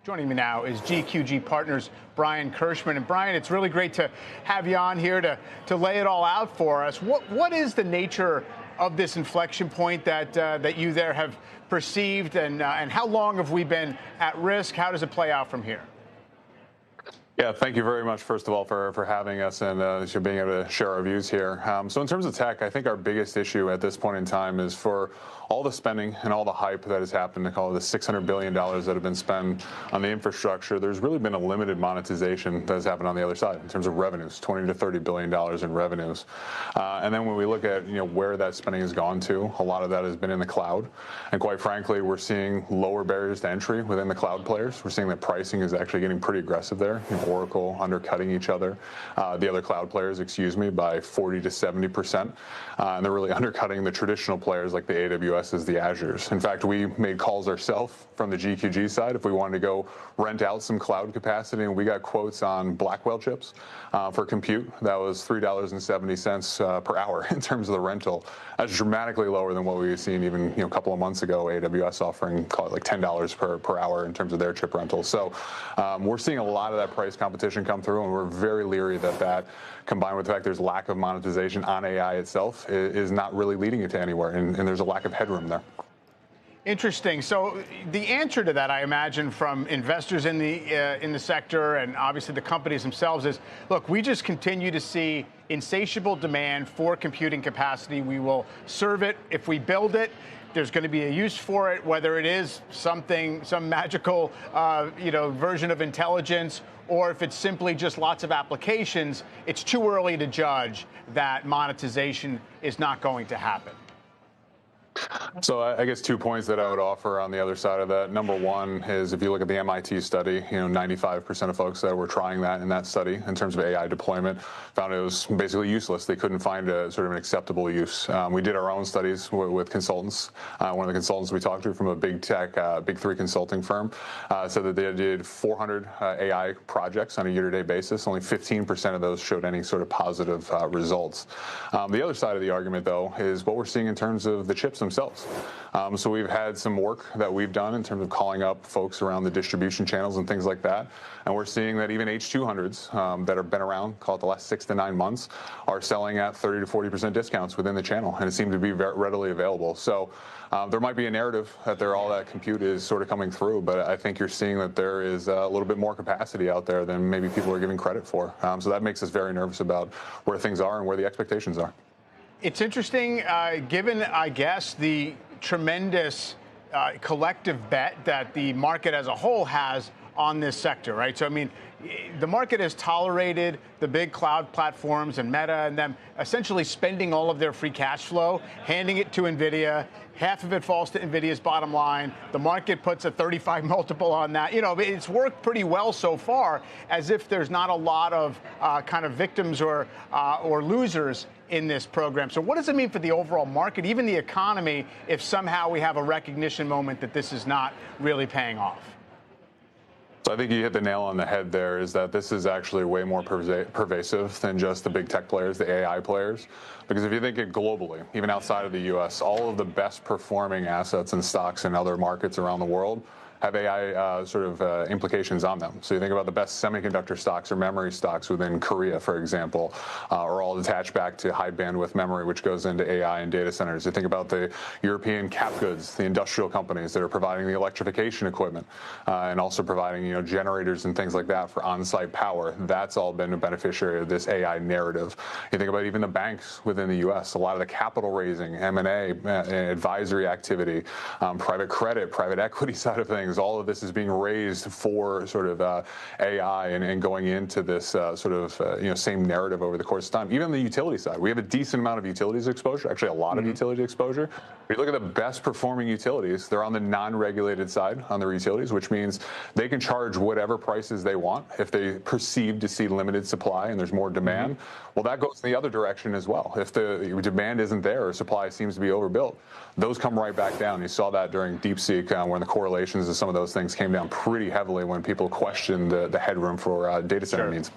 Joining me now is GQG Partners Brian Kersmanc. And Brian, it's really great to have you on here to lay it all out for us. What is the nature of this inflection point that you there have perceived, and how long have we been at risk? How does it play out from here? Yeah, thank you very much, first of all, for having us and being able to share our views here. So in terms of tech, I think our biggest issue at this point in time is for all the spending and all the hype that has happened, to call it the $600 billion that have been spent on the infrastructure. There's really been a limited monetization that has happened on the other side in terms of revenues, $20 to $30 billion in revenues. And then when we look at where that spending has gone to, a lot of that has been in the cloud. And quite frankly, we're seeing lower barriers to entry within the cloud players. We're seeing that pricing is actually getting pretty aggressive there. Oracle undercutting each other, the other cloud players, by 40 to 70%. And they're really undercutting the traditional players like the AWSs, the Azures. In fact, we made calls ourselves from the GQG side if we wanted to go rent out some cloud capacity, and we got quotes on Blackwell chips for compute. That was $3.70 per hour in terms of the rental. That's dramatically lower than what we've seen even a couple of months ago. AWS offering, call it like $10 per hour in terms of their chip rental. So we're seeing a lot of that price competition come through, and we're very leery that combined with the fact there's lack of monetization on AI itself is not really leading it to anywhere, and there's a lack of headroom there. Interesting. So the answer to that, I imagine, from investors in the sector and obviously the companies themselves is, look, we just continue to see insatiable demand for computing capacity. We will serve it if we build it. There's going to be a use for it, whether it is some magical, version of intelligence, or if it's simply just lots of applications. It's too early to judge that monetization is not going to happen. So I guess 2 points that I would offer on the other side of that. Number one is, if you look at the MIT study, 95% of folks that were trying that in that study in terms of AI deployment found it was basically useless. They couldn't find a sort of an acceptable use. We did our own studies with consultants. One of the consultants we talked to from a big tech, big three consulting firm said that they did 400 AI projects on a year-to-date basis. Only 15% of those showed any sort of positive results. The other side of the argument, though, is what we're seeing in terms of the chips themselves. So we've had some work that we've done in terms of calling up folks around the distribution channels and things like that. And we're seeing that even H200s that have been around, call it the last 6 to 9 months, are selling at 30 to 40% discounts within the channel. And it seemed to be very readily available. So there might be a narrative that all that compute is sort of coming through, but I think you're seeing that there is a little bit more capacity out there than maybe people are giving credit for. So that makes us very nervous about where things are and where the expectations are. It's interesting, given, I guess, the tremendous collective bet that the market as a whole has on this sector, right? So, I mean, the market has tolerated the big cloud platforms and Meta and them essentially spending all of their free cash flow, handing it to NVIDIA. Half of it falls to NVIDIA's bottom line. The market puts a 35 multiple on that. It's worked pretty well so far, as if there's not a lot of kind of victims or losers in this program. So what does it mean for the overall market, even the economy, if somehow we have a recognition moment that this is not really paying off? So I think you hit the nail on the head there, is that this is actually way more pervasive than just the big tech players, the AI players. Because if you think it globally, even outside of the U.S., all of the best performing assets and stocks in other markets around the world have AI implications on them. So you think about the best semiconductor stocks or memory stocks within Korea, for example, are all attached back to high bandwidth memory, which goes into AI and data centers. You think about the European cap goods, the industrial companies that are providing the electrification equipment and also providing generators and things like that for on-site power. That's all been a beneficiary of this AI narrative. You think about even the banks within the U.S., a lot of the capital raising, M&A, advisory activity, private credit, private equity side of things. All of this is being raised for sort of AI and going into this same narrative over the course of time. Even on the utility side, we have a decent amount of utilities exposure, actually a lot of utility exposure. If you look at the best performing utilities, they're on the non-regulated side on their utilities, which means they can charge whatever prices they want if they perceive to see limited supply and there's more demand. Well, that goes in the other direction as well. If the demand isn't there or supply seems to be overbuilt, those come right back down. You saw that during DeepSeek when the correlations of some of those things came down pretty heavily when people questioned the headroom for data center needs.